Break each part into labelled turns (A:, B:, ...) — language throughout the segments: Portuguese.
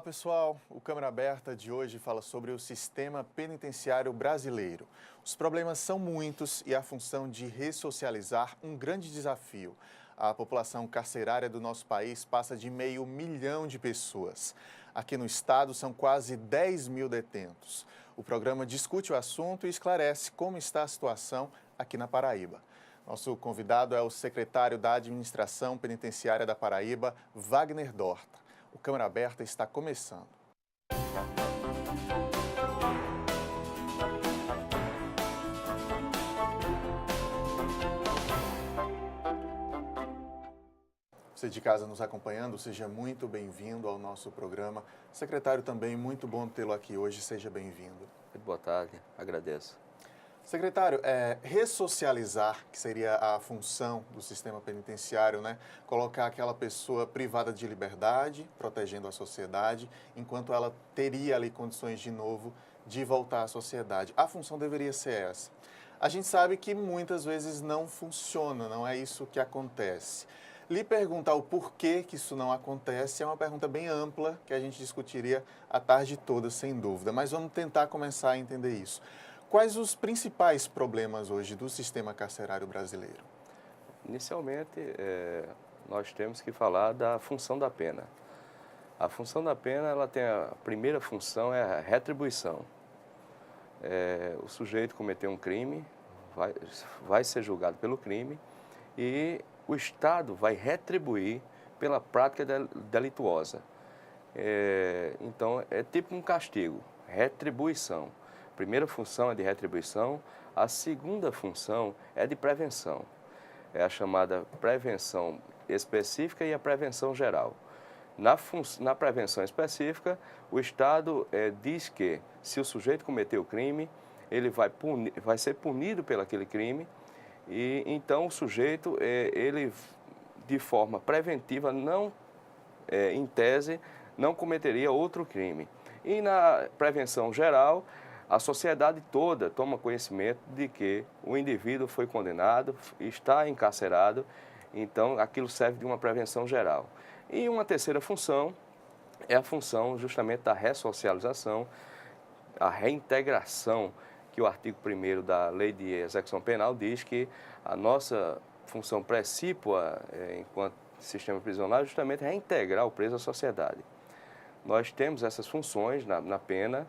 A: pessoal, o Câmara Aberta de hoje fala sobre o sistema penitenciário brasileiro. Os problemas são muitos e a função de ressocializar um grande desafio. A população carcerária do nosso país passa de 500 mil de pessoas. Aqui no estado são quase 10 mil detentos. O programa discute o assunto e esclarece como está a situação aqui na Paraíba. Nosso convidado é o secretário da Administração Penitenciária da Paraíba, Wagner Dorta. O Câmara Aberta está começando. Você de casa nos acompanhando, seja muito bem-vindo ao nosso programa. Secretário, também muito bom tê-lo aqui hoje, seja bem-vindo.
B: Muito boa tarde, agradeço.
A: Secretário, ressocializar, que seria a função do sistema penitenciário, né? Colocar aquela pessoa privada de liberdade, protegendo a sociedade, enquanto ela teria ali condições de novo de voltar à sociedade. A função deveria ser essa. A gente sabe que muitas vezes não funciona, não é isso que acontece. Lhe perguntar o porquê que isso não acontece é uma pergunta bem ampla que a gente discutiria a tarde toda, sem dúvida, mas vamos tentar começar a entender isso. Quais os principais problemas hoje do sistema carcerário brasileiro?
B: Inicialmente, nós temos que falar da função da pena. A função da pena, ela tem a primeira função, é a retribuição. O sujeito cometeu um crime, vai ser julgado pelo crime e o Estado vai retribuir pela prática delituosa. Então, é tipo um castigo, retribuição. A primeira função é de retribuição, a segunda função é de prevenção. É a chamada prevenção específica e a prevenção geral. Na prevenção específica, o Estado diz que se o sujeito cometeu o crime, ele vai ser punido pelo aquele crime e então o sujeito, ele de forma preventiva, em tese, não cometeria outro crime. E na prevenção geral, a sociedade toda toma conhecimento de que o indivíduo foi condenado, está encarcerado, então aquilo serve de uma prevenção geral. E uma terceira função é a função justamente da ressocialização, a reintegração, que o artigo 1º da Lei de Execução Penal diz que a nossa função precípua enquanto sistema prisional é justamente reintegrar o preso à sociedade. Nós temos essas funções na pena.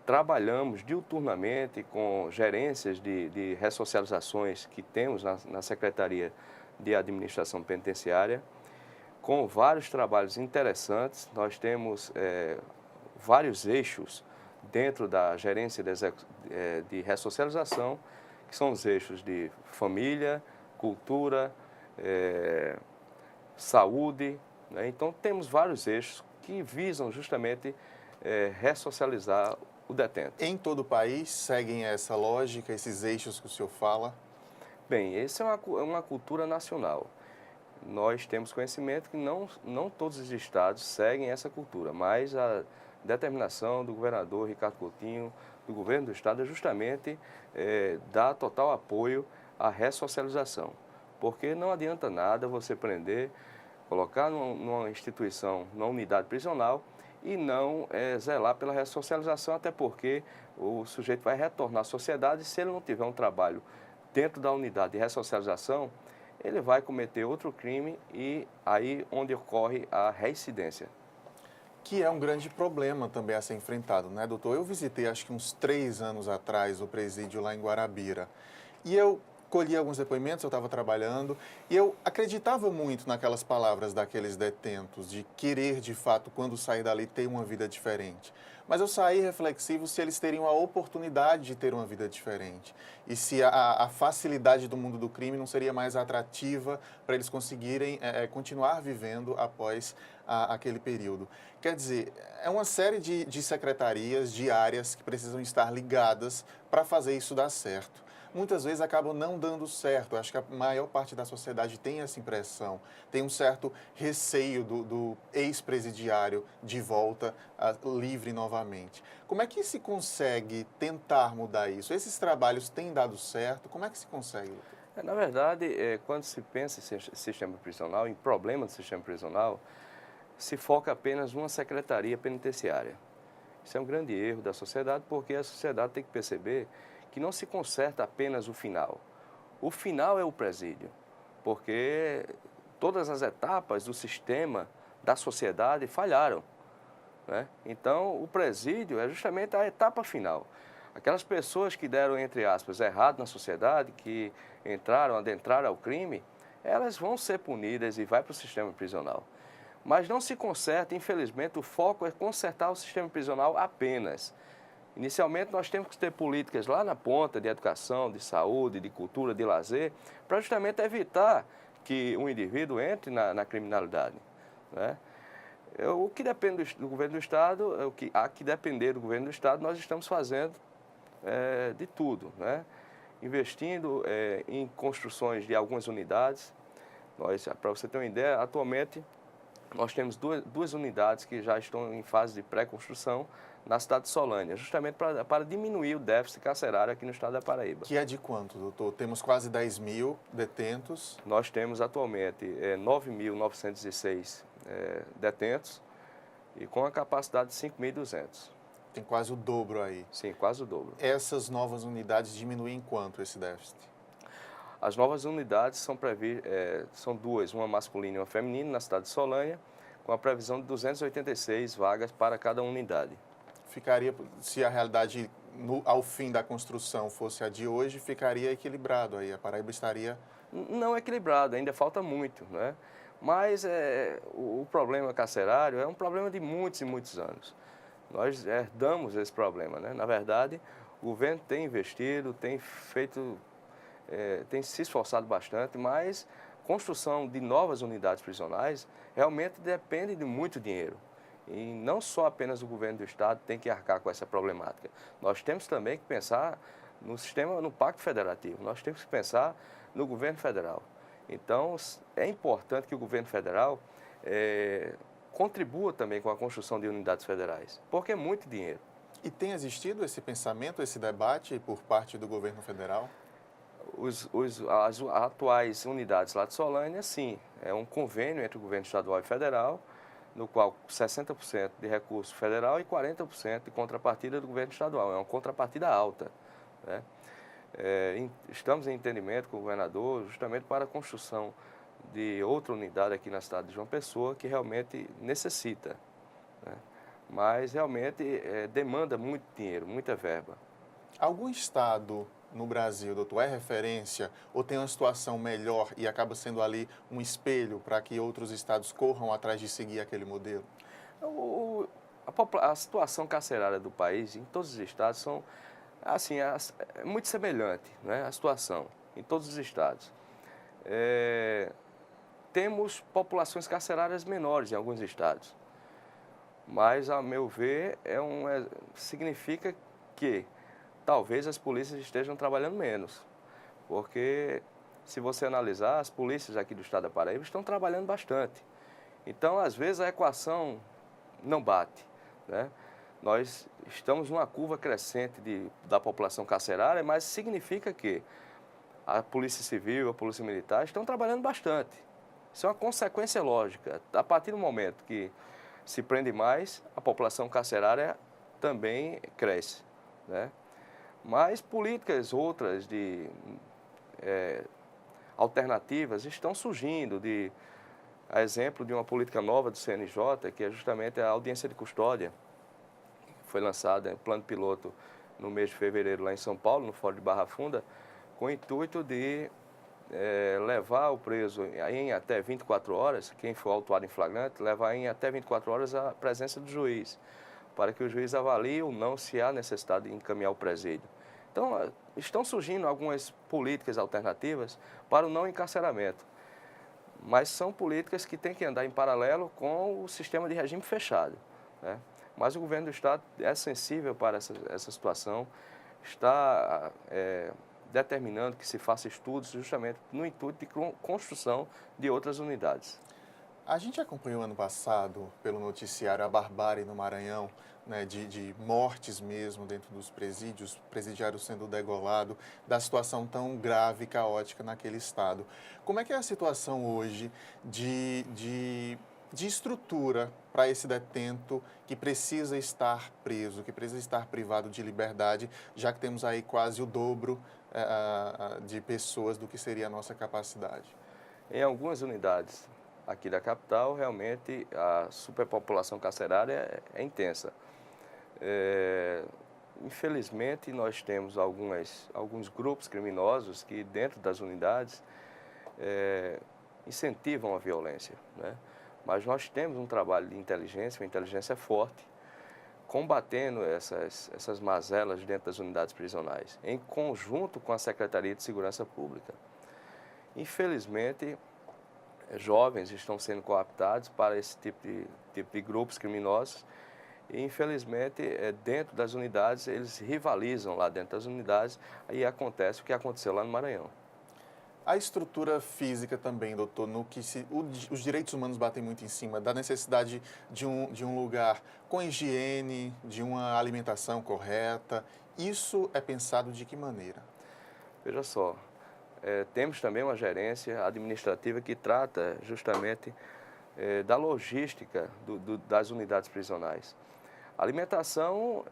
B: Trabalhamos diuturnamente com gerências de ressocializações que temos na Secretaria de Administração Penitenciária, com vários trabalhos interessantes. Nós temos vários eixos dentro da gerência de ressocialização, que são os eixos de família, cultura, saúde, né? Então, temos vários eixos que visam justamente ressocializar o detento.
A: Em todo o país seguem essa lógica, esses eixos que o senhor fala?
B: Bem, essa é uma cultura nacional. Nós temos conhecimento que não todos os estados seguem essa cultura, mas a determinação do governador Ricardo Coutinho, do governo do estado, é justamente dar total apoio à ressocialização. Porque não adianta nada você prender, colocar numa instituição, numa unidade prisional, e não zelar pela ressocialização, até porque o sujeito vai retornar à sociedade e se ele não tiver um trabalho dentro da unidade de ressocialização, ele vai cometer outro crime e aí onde ocorre a reincidência.
A: Que é um grande problema também a ser enfrentado, né, doutor? Eu visitei, acho que uns 3 anos atrás, o presídio lá em Guarabira, e eu colhi alguns depoimentos, eu estava trabalhando, e eu acreditava muito naquelas palavras daqueles detentos, de querer, de fato, quando sair dali, ter uma vida diferente. Mas eu saí reflexivo se eles teriam a oportunidade de ter uma vida diferente. E se a facilidade do mundo do crime não seria mais atrativa para eles conseguirem continuar vivendo após aquele período. Quer dizer, é uma série de secretarias, de áreas que precisam estar ligadas para fazer isso dar certo. Muitas vezes acabam não dando certo. Acho que a maior parte da sociedade tem essa impressão, tem um certo receio do ex-presidiário de volta livre novamente. Como é que se consegue tentar mudar isso? Esses trabalhos têm dado certo? Como é que se consegue?
B: Na verdade, quando se pensa em sistema prisional, em problema do sistema prisional, se foca apenas numa secretaria penitenciária. Isso é um grande erro da sociedade, porque a sociedade tem que perceber que não se conserta apenas o final. O final é o presídio, porque todas as etapas do sistema, da sociedade, falharam, né? Então, o presídio é justamente a etapa final. Aquelas pessoas que deram, entre aspas, errado na sociedade, que adentraram ao crime, elas vão ser punidas e vai para o sistema prisional. Mas não se conserta, infelizmente, o foco é consertar o sistema prisional apenas. Inicialmente, nós temos que ter políticas lá na ponta de educação, de saúde, de cultura, de lazer, para justamente evitar que um indivíduo entre na criminalidade, né? O que depende do governo do Estado, o que há que depender do governo do Estado, nós estamos fazendo de tudo, né? Investindo em construções de algumas unidades. Para você ter uma ideia, atualmente nós temos duas unidades que já estão em fase de pré-construção na cidade de Solânia, justamente para diminuir o déficit carcerário aqui no estado da Paraíba.
A: Que é de quanto, doutor? Temos quase 10 mil detentos.
B: Nós temos atualmente 9.906 detentos e com a capacidade de 5.200.
A: Tem quase o dobro aí.
B: Sim, quase o dobro.
A: Essas novas unidades diminuem quanto esse déficit?
B: As novas unidades são duas, uma masculina e uma feminina, na cidade de Solânia, com a previsão de 286 vagas para cada unidade.
A: Ficaria, se a realidade ao fim da construção fosse a de hoje, ficaria equilibrado aí, a Paraíba estaria...
B: Não equilibrado, ainda falta muito, né? Mas o problema carcerário é um problema de muitos e muitos anos. Nós herdamos esse problema, né? Na verdade, o governo tem investido, tem feito... tem se esforçado bastante, mas construção de novas unidades prisionais realmente depende de muito dinheiro. E não só apenas o governo do estado tem que arcar com essa problemática. Nós temos também que pensar no Pacto Federativo, nós temos que pensar no governo federal. Então, é importante que o governo federal contribua também com a construção de unidades federais, porque é muito dinheiro.
A: E tem existido esse pensamento, esse debate por parte do governo federal?
B: As atuais unidades lá de Solânia, sim, é um convênio entre o governo estadual e federal, no qual 60% de recurso federal e 40% de contrapartida do governo estadual. É uma contrapartida alta, né? Estamos em entendimento com o governador justamente para a construção de outra unidade aqui na cidade de João Pessoa, que realmente necessita, né? Mas realmente demanda muito dinheiro, muita verba.
A: Algum estado no Brasil, doutor, é referência ou tem uma situação melhor e acaba sendo ali um espelho para que outros estados corram atrás de seguir aquele modelo?
B: A situação carcerária do país, em todos os estados, são assim, é muito semelhante, né? A situação em todos os estados. Temos populações carcerárias menores em alguns estados, mas, a meu ver, significa que talvez as polícias estejam trabalhando menos, porque se você analisar, as polícias aqui do estado da Paraíba estão trabalhando bastante. Então, às vezes, a equação não bate, né? Nós estamos numa curva crescente da população carcerária, mas significa que a Polícia Civil, a Polícia Militar estão trabalhando bastante. Isso é uma consequência lógica. A partir do momento que se prende mais, a população carcerária também cresce, né? Mas políticas outras alternativas estão surgindo, a exemplo de uma política nova do CNJ, que é justamente a audiência de custódia, que foi lançada em plano piloto no mês de fevereiro lá em São Paulo, no Fórum de Barra Funda, com o intuito de levar o preso em até 24 horas, quem for autuado em flagrante, levar em até 24 horas a presença do juiz, para que o juiz avalie ou não se há necessidade de encaminhar o presídio. Então, estão surgindo algumas políticas alternativas para o não encarceramento, mas são políticas que têm que andar em paralelo com o sistema de regime fechado, né? Mas o governo do estado é sensível para essa situação, está determinando que se faça estudos justamente no intuito de construção de outras unidades.
A: A gente acompanhou ano passado, pelo noticiário, a barbárie no Maranhão, né, de mortes mesmo dentro dos presídios, presidiários sendo degolado, da situação tão grave e caótica naquele estado. Como é que é a situação hoje de de estrutura para esse detento que precisa estar preso, que precisa estar privado de liberdade, já que temos aí quase o dobro de pessoas do que seria a nossa capacidade?
B: Em algumas unidades aqui da capital, realmente a superpopulação carcerária é intensa. Infelizmente, nós temos alguns grupos criminosos que, dentro das unidades, incentivam a violência, né? Mas nós temos um trabalho de inteligência, uma inteligência forte, combatendo essas mazelas dentro das unidades prisionais, em conjunto com a Secretaria de Segurança Pública. Infelizmente, jovens estão sendo cooptados para esse tipo de grupos criminosos e, infelizmente, dentro das unidades, eles rivalizam lá dentro das unidades e acontece o que aconteceu lá no Maranhão.
A: A estrutura física também, doutor, no que os direitos humanos batem muito em cima da necessidade de um lugar com higiene, de uma alimentação correta. Isso é pensado de que maneira?
B: Veja só, temos também uma gerência administrativa que trata justamente da logística das unidades prisionais. A alimentação,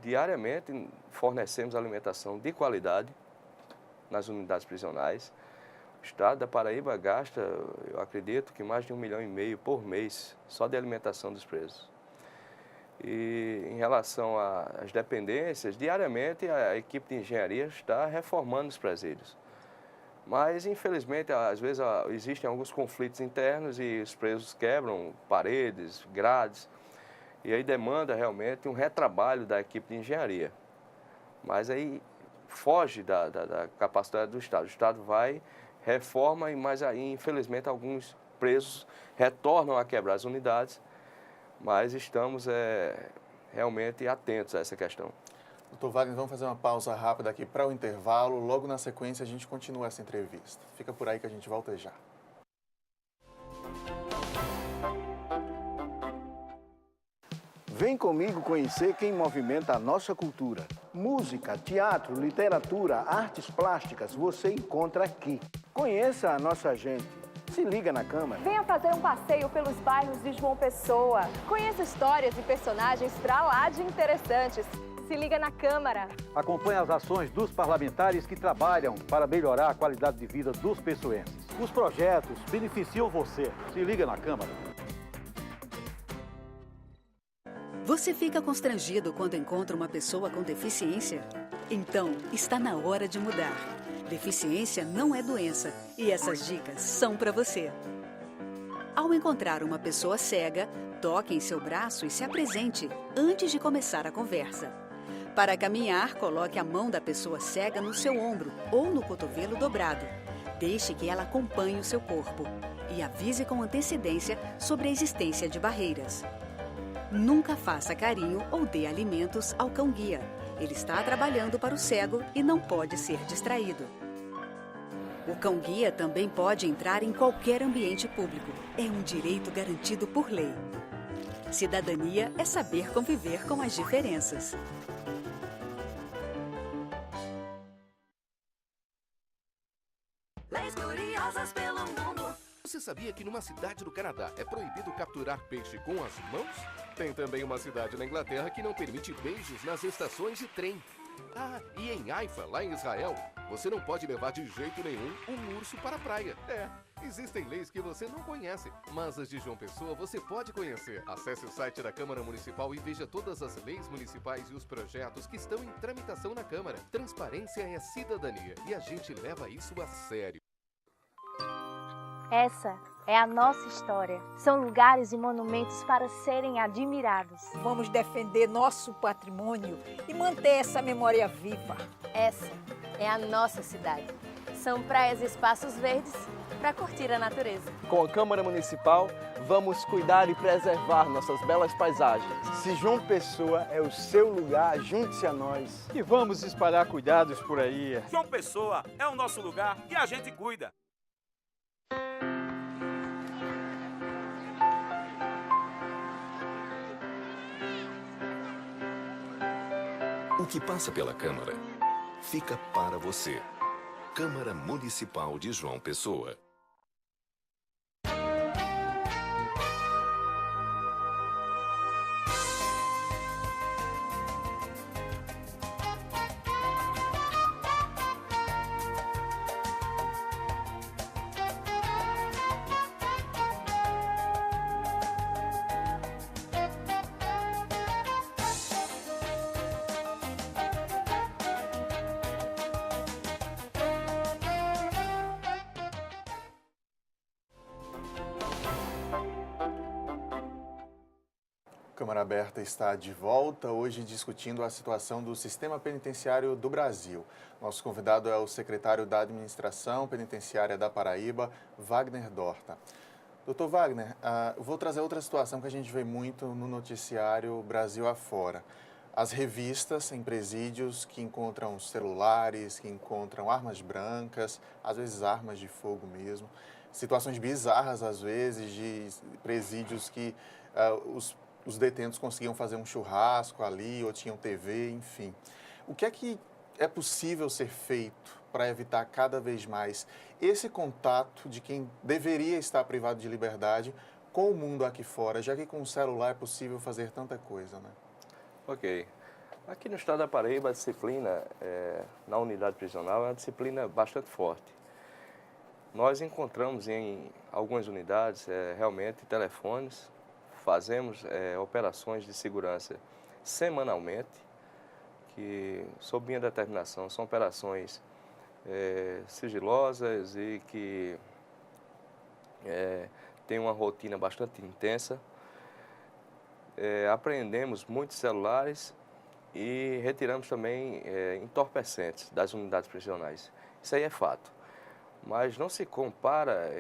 B: diariamente fornecemos alimentação de qualidade nas unidades prisionais. O Estado da Paraíba gasta, eu acredito, que mais de 1,5 milhão por mês só de alimentação dos presos. E em relação às dependências, diariamente a equipe de engenharia está reformando os presídios. Mas, infelizmente, às vezes existem alguns conflitos internos e os presos quebram paredes, grades, e aí demanda realmente um retrabalho da equipe de engenharia. Mas aí foge da capacidade do Estado. O Estado vai, reforma, mas aí, infelizmente, alguns presos retornam a quebrar as unidades, mas estamos realmente atentos a essa questão.
A: Doutor Wagner, vamos fazer uma pausa rápida aqui para o intervalo. Logo na sequência, a gente continua essa entrevista. Fica por aí que a gente volta já.
C: Vem comigo conhecer quem movimenta a nossa cultura. Música, teatro, literatura, artes plásticas, você encontra aqui. Conheça a nossa gente. Se liga na Câmara.
D: Venha fazer um passeio pelos bairros de João Pessoa. Conheça histórias e personagens pra lá de interessantes. Se liga na Câmara.
E: Acompanhe as ações dos parlamentares que trabalham para melhorar a qualidade de vida dos pessoenses. Os projetos beneficiam você. Se liga na Câmara.
F: Você fica constrangido quando encontra uma pessoa com deficiência? Então, está na hora de mudar. Deficiência não é doença e essas dicas são para você. Ao encontrar uma pessoa cega, toque em seu braço e se apresente antes de começar a conversa. Para caminhar, coloque a mão da pessoa cega no seu ombro ou no cotovelo dobrado. Deixe que ela acompanhe o seu corpo e avise com antecedência sobre a existência de barreiras. Nunca faça carinho ou dê alimentos ao cão-guia. Ele está trabalhando para o cego e não pode ser distraído. O cão-guia também pode entrar em qualquer ambiente público. É um direito garantido por lei. Cidadania é saber conviver com as diferenças.
G: Leis curiosas pelo mundo.
H: Você sabia que numa cidade do Canadá é proibido capturar peixe com as mãos? Tem também uma cidade na Inglaterra que não permite beijos nas estações de trem. Ah, e em Haifa, lá em Israel, você não pode levar de jeito nenhum um urso para a praia. Existem leis que você não conhece, mas as de João Pessoa você pode conhecer. Acesse o site da Câmara Municipal e veja todas as leis municipais e os projetos que estão em tramitação na Câmara. Transparência é cidadania e a gente leva isso a sério.
I: Essa é a nossa história. São lugares e monumentos para serem admirados.
J: Vamos defender nosso patrimônio e manter essa memória viva.
K: Essa é a nossa cidade. São praias e espaços verdes para curtir a natureza.
L: Com a Câmara Municipal, vamos cuidar e preservar nossas belas paisagens.
C: Se João Pessoa é o seu lugar, junte-se a nós.
E: E vamos espalhar cuidados por aí.
M: João Pessoa é o nosso lugar e a gente cuida.
N: O que passa pela Câmara fica para você. Câmara Municipal de João Pessoa.
A: Câmara Aberta está de volta, hoje discutindo a situação do sistema penitenciário do Brasil. Nosso convidado é o secretário da Administração Penitenciária da Paraíba, Wagner Dorta. Doutor Wagner, vou trazer outra situação que a gente vê muito no noticiário Brasil afora. As revistas em presídios que encontram celulares, que encontram armas brancas, às vezes armas de fogo mesmo. Situações bizarras, às vezes, de presídios que os detentos conseguiam fazer um churrasco ali, ou tinham TV, enfim. O que é possível ser feito para evitar cada vez mais esse contato de quem deveria estar privado de liberdade com o mundo aqui fora, já que com o celular é possível fazer tanta coisa, né?
B: Ok. Aqui no estado da Paraíba, a disciplina na unidade prisional é uma disciplina bastante forte. Nós encontramos em algumas unidades realmente telefones, fazemos operações de segurança semanalmente, que, sob minha determinação, são operações sigilosas e que têm uma rotina bastante intensa. Apreendemos muitos celulares e retiramos também entorpecentes das unidades prisionais. Isso aí é fato. Mas não se compara,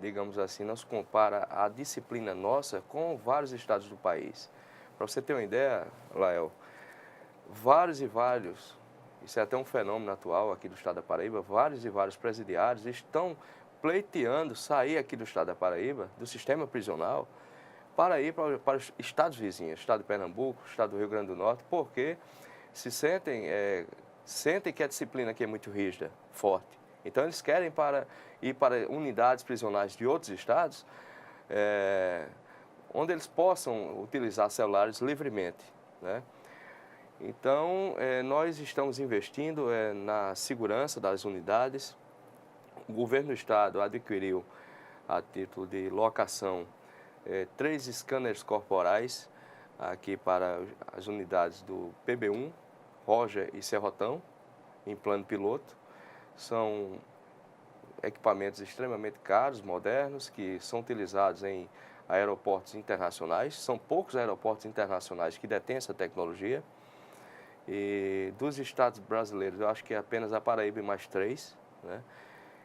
B: digamos assim, não se compara a disciplina nossa com vários estados do país. Para você ter uma ideia, Lael, vários e vários, isso é até um fenômeno atual aqui do estado da Paraíba, vários e vários presidiários estão pleiteando sair aqui do estado da Paraíba, do sistema prisional, para ir para os estados vizinhos, estado de Pernambuco, estado do Rio Grande do Norte, porque se sentem que a disciplina aqui é muito rígida, forte. Então, eles querem ir para unidades prisionais de outros estados, onde eles possam utilizar celulares livremente, né? Então, nós estamos investindo na segurança das unidades. O governo do estado adquiriu, a título de locação, 3 scanners corporais aqui para as unidades do PB1, Roger e Serrotão, em plano piloto. São equipamentos extremamente caros, modernos, que são utilizados em aeroportos internacionais. São poucos aeroportos internacionais que detêm essa tecnologia. E dos estados brasileiros, eu acho que é apenas a Paraíba e mais 3, né?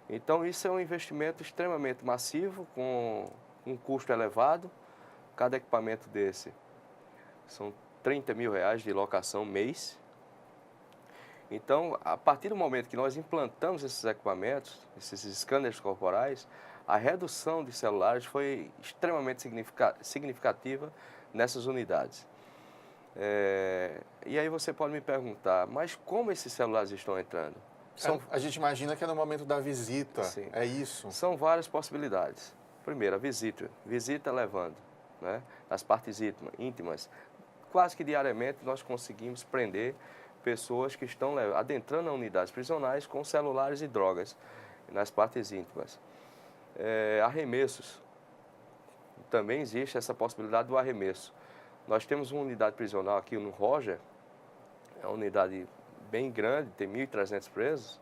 B: Então, isso é um investimento extremamente massivo, com um custo elevado. Cada equipamento desse são R$30 mil de locação mês. Então, a partir do momento que nós implantamos esses equipamentos, esses scanners corporais, a redução de celulares foi extremamente significativa nessas unidades. E aí você pode me perguntar, mas como esses celulares estão entrando?
A: A gente imagina que é no momento da visita,
B: sim,
A: é isso?
B: São várias possibilidades. Primeiro, a visita levando, né, nas partes íntimas. Quase que diariamente nós conseguimos prender pessoas que estão adentrando unidades prisionais com celulares e drogas nas partes íntimas. Arremessos. Também existe essa possibilidade do arremesso. Nós temos uma unidade prisional aqui no Roger, é uma unidade bem grande, tem 1.300 presos,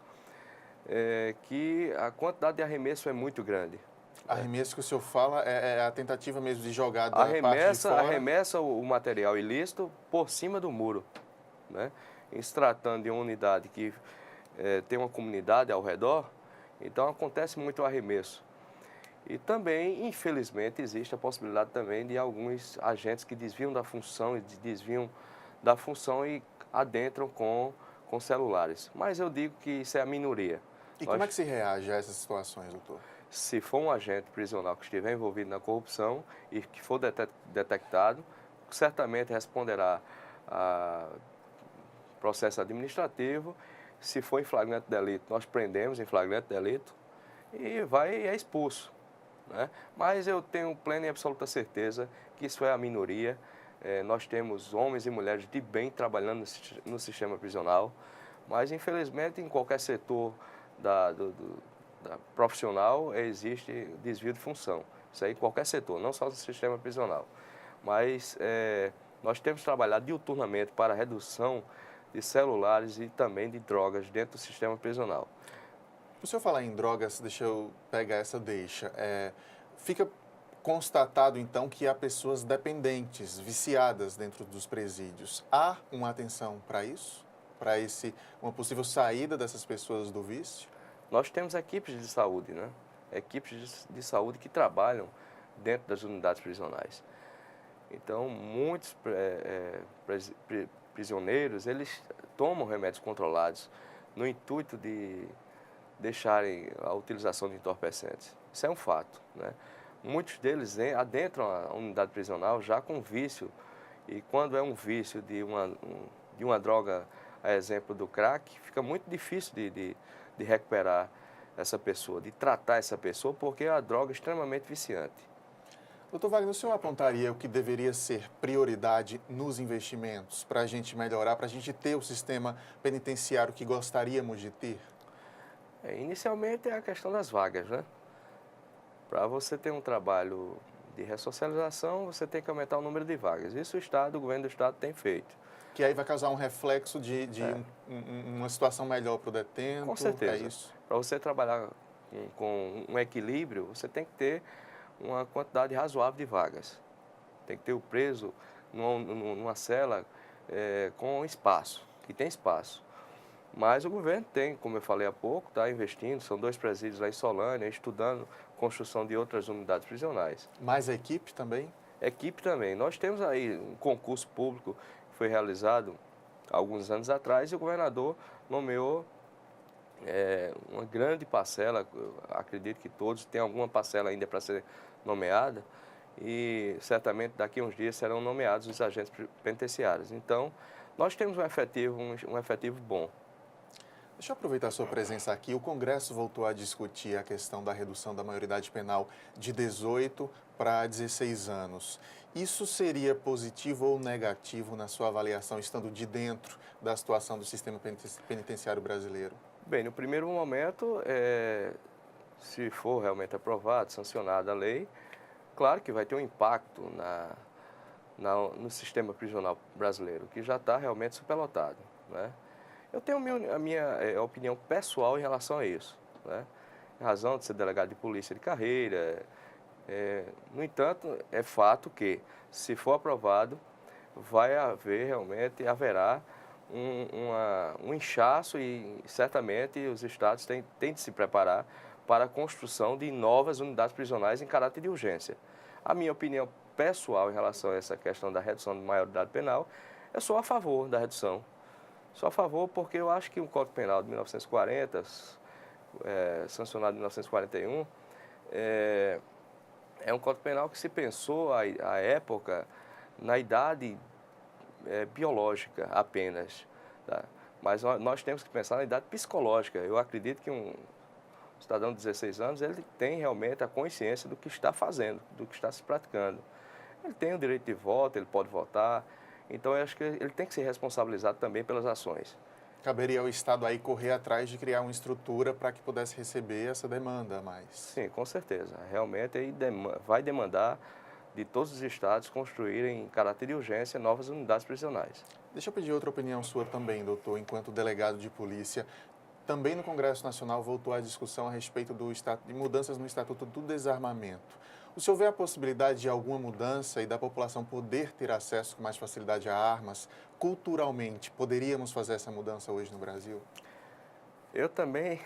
B: que a quantidade de arremesso é muito grande.
A: Arremesso que o senhor fala é a tentativa mesmo de jogar da parte de fora?
B: Arremessa o material ilícito por cima do muro, né? Em se tratando de uma unidade que tem uma comunidade ao redor, então acontece muito o arremesso. E também, infelizmente, existe a possibilidade também de alguns agentes que desviam da função e adentram com celulares. Mas eu digo que isso é a minoria.
A: E como é que se reage a essas situações, doutor?
B: Se for um agente prisional que estiver envolvido na corrupção e que for detectado, certamente responderá a processo administrativo. Se for em flagrante delito, nós prendemos em flagrante delito e é expulso, né? Mas eu tenho plena e absoluta certeza que isso é a minoria. Nós temos homens e mulheres de bem trabalhando no sistema prisional, mas infelizmente em qualquer setor da profissional existe desvio de função. Isso aí em qualquer setor, não só no sistema prisional. Mas nós temos trabalhado diuturnamente para a redução de celulares e também de drogas dentro do sistema prisional.
A: O senhor falar em drogas, deixa eu pegar essa deixa. Fica constatado, então, que há pessoas dependentes, viciadas dentro dos presídios. Há uma atenção para isso? Para uma possível saída dessas pessoas do vício?
B: Nós temos equipes de saúde, né? Equipes de saúde que trabalham dentro das unidades prisionais. Então, muitos prisioneiros, eles tomam remédios controlados no intuito de deixarem a utilização de entorpecentes. Isso é um fato, né? Muitos deles adentram a unidade prisional já com vício, e quando é um vício de uma droga, a exemplo do crack, fica muito difícil de recuperar essa pessoa, de tratar essa pessoa, porque é uma droga extremamente viciante.
A: Doutor Wagner, o senhor apontaria o que deveria ser prioridade nos investimentos para a gente melhorar, para a gente ter o sistema penitenciário que gostaríamos de ter?
B: Inicialmente é a questão das vagas, né? Para você ter um trabalho de ressocialização, você tem que aumentar o número de vagas. Isso o governo do Estado tem feito.
A: Que aí vai causar um reflexo de uma situação melhor para o detento?
B: Com certeza.
A: É isso?
B: Para você trabalhar com um equilíbrio, você tem que ter uma quantidade razoável de vagas. Tem que ter o preso numa cela com espaço, que tem espaço. Mas o governo tem, como eu falei há pouco, está investindo, são 2 presídios lá em Solânia, estudando construção de outras unidades prisionais.
A: Mais a equipe também?
B: Equipe também. Nós temos aí um concurso público que foi realizado há alguns anos atrás e o governador nomeou uma grande parcela, acredito que todos, tem alguma parcela ainda para ser nomeada, e certamente daqui a uns dias serão nomeados os agentes penitenciários. Então, nós temos um efetivo bom.
A: Deixa eu aproveitar a sua presença aqui. O Congresso voltou a discutir a questão da redução da maioridade penal de 18 para 16 anos. Isso seria positivo ou negativo na sua avaliação, estando de dentro da situação do sistema penitenciário brasileiro?
B: Bem, no primeiro momento, se for realmente aprovado, sancionada a lei, claro que vai ter um impacto no sistema prisional brasileiro, que já está realmente superlotado, né? Eu tenho a minha opinião pessoal em relação a isso, né? Em razão de ser delegado de polícia de carreira. No entanto, é fato que, se for aprovado, haverá um inchaço e certamente os estados têm de se preparar para a construção de novas unidades prisionais em caráter de urgência. A minha opinião pessoal em relação a essa questão da redução da maioridade penal, eu sou a favor da redução. Sou a favor porque eu acho que o Código Penal de 1940, sancionado em 1941, é um Código Penal que se pensou, à época, na idade biológica apenas. Tá? Mas nós temos que pensar na idade psicológica. Eu acredito que um cidadão de 16 anos, ele tem realmente a consciência do que está fazendo, do que está se praticando. Ele tem o direito de voto, ele pode votar. Então, eu acho que ele tem que ser responsabilizado também pelas ações.
A: Caberia ao Estado aí correr atrás de criar uma estrutura para que pudesse receber essa demanda a mais.
B: Sim, com certeza. Realmente aí vai demandar de todos os estados construírem, em caráter de urgência, novas unidades prisionais.
A: Deixa eu pedir outra opinião sua também, doutor, enquanto delegado de polícia. Também no Congresso Nacional voltou a discussão a respeito de mudanças no Estatuto do Desarmamento. O senhor vê a possibilidade de alguma mudança e da população poder ter acesso com mais facilidade a armas? Culturalmente, poderíamos fazer essa mudança hoje no Brasil?
B: Eu também,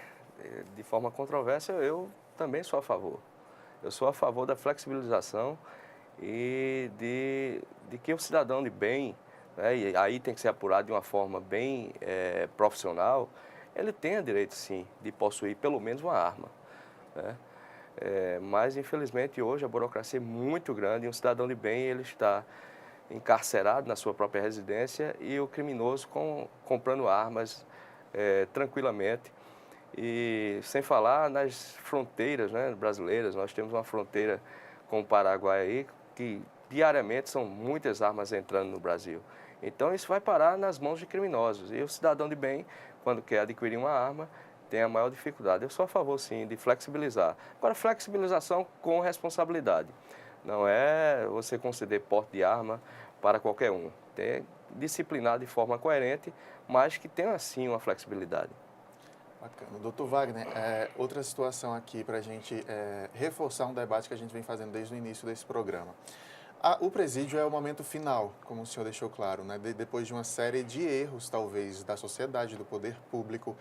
B: de forma controversa, eu também sou a favor. Eu sou a favor da flexibilização e de que o cidadão de bem, né, e aí tem que ser apurado de uma forma bem profissional, ele tenha direito, sim, de possuir pelo menos uma arma, né? Mas, infelizmente, hoje a burocracia é muito grande e um cidadão de bem ele está encarcerado na sua própria residência e o criminoso comprando armas tranquilamente. E sem falar nas fronteiras, né, brasileiras, nós temos uma fronteira com o Paraguai aí que diariamente são muitas armas entrando no Brasil. Então isso vai parar nas mãos de criminosos e o cidadão de bem, quando quer adquirir uma arma, tem a maior dificuldade. Eu sou a favor, sim, de flexibilizar. Agora, flexibilização com responsabilidade. Não é você conceder porte de arma para qualquer um. Tem que disciplinar de forma coerente, mas que tenha, sim, uma flexibilidade.
A: Bacana. Doutor Wagner, outra situação aqui para a gente reforçar um debate que a gente vem fazendo desde o início desse programa. O presídio é o momento final, como o senhor deixou claro, né? Depois de uma série de erros, talvez, da sociedade, do poder público,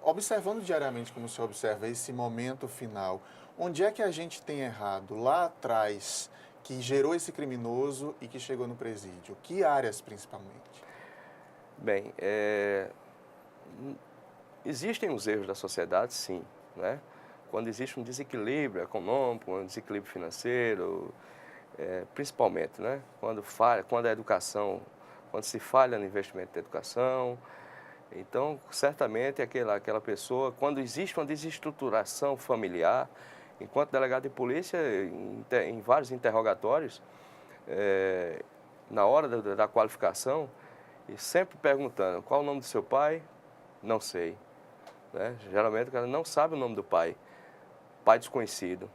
A: observando diariamente, como o senhor observa, esse momento final, onde é que a gente tem errado lá atrás, que gerou esse criminoso e que chegou no presídio? Que áreas, principalmente?
B: Bem, existem os erros da sociedade, sim, né? Quando existe um desequilíbrio econômico, um desequilíbrio financeiro, principalmente, né? Quando a educação, quando se falha no investimento da educação, então, certamente, aquela pessoa, quando existe uma desestruturação familiar, enquanto delegado de polícia, em vários interrogatórios, na hora da qualificação, e sempre perguntando, qual o nome do seu pai? Não sei. Né? Geralmente o cara não sabe o nome do pai desconhecido.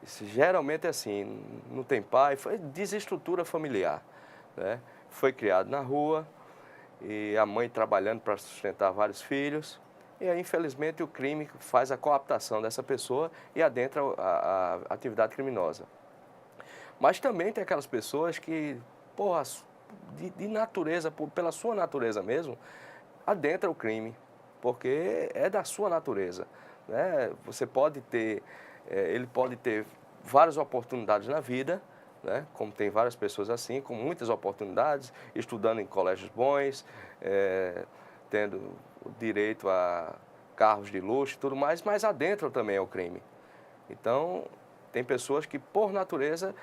B: Isso geralmente é assim, não tem pai, foi desestrutura familiar. Né? Foi criado na rua, e a mãe trabalhando para sustentar vários filhos, e aí, infelizmente, o crime faz a cooptação dessa pessoa e adentra a atividade criminosa. Mas também tem aquelas pessoas que, de natureza, pela sua natureza mesmo, adentra o crime, porque é da sua natureza. Né? Ele pode ter várias oportunidades na vida, né? Como tem várias pessoas assim, com muitas oportunidades, estudando em colégios bons, tendo o direito a carros de luxo e tudo mais, mas adentram também ao crime. Então, tem pessoas que, por natureza,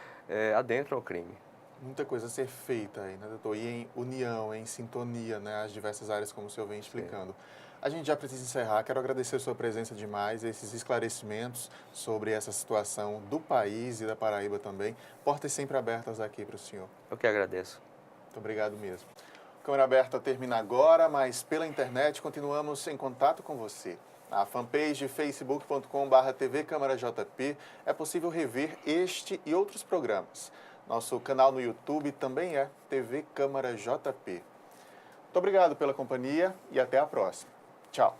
B: adentram ao crime.
A: Muita coisa a ser feita aí, né, doutor? E em união, em sintonia, né, as diversas áreas, como o senhor vem explicando. Sim. A gente já precisa encerrar. Quero agradecer a sua presença demais, esses esclarecimentos sobre essa situação do país e da Paraíba também. Portas sempre abertas aqui para o senhor.
B: Eu que agradeço.
A: Muito obrigado mesmo. Câmara Aberta termina agora, mas pela internet continuamos em contato com você. Na fanpage facebook.com/TV Câmara JP é possível rever este e outros programas. Nosso canal no YouTube também é TV Câmara JP. Muito obrigado pela companhia e até a próxima. Tchau.